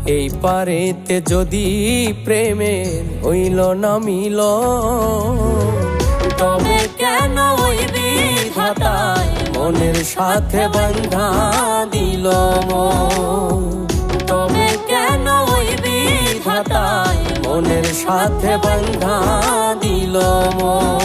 এই পারেতে যদি প্রেমের হইল না মিল, তবে কেন ওই বিধাতায় মনের সাথে বাঁধা দিল মন? তবে কেন ওই বিধাতায় মনের সাথে বাঁধা দিল মন?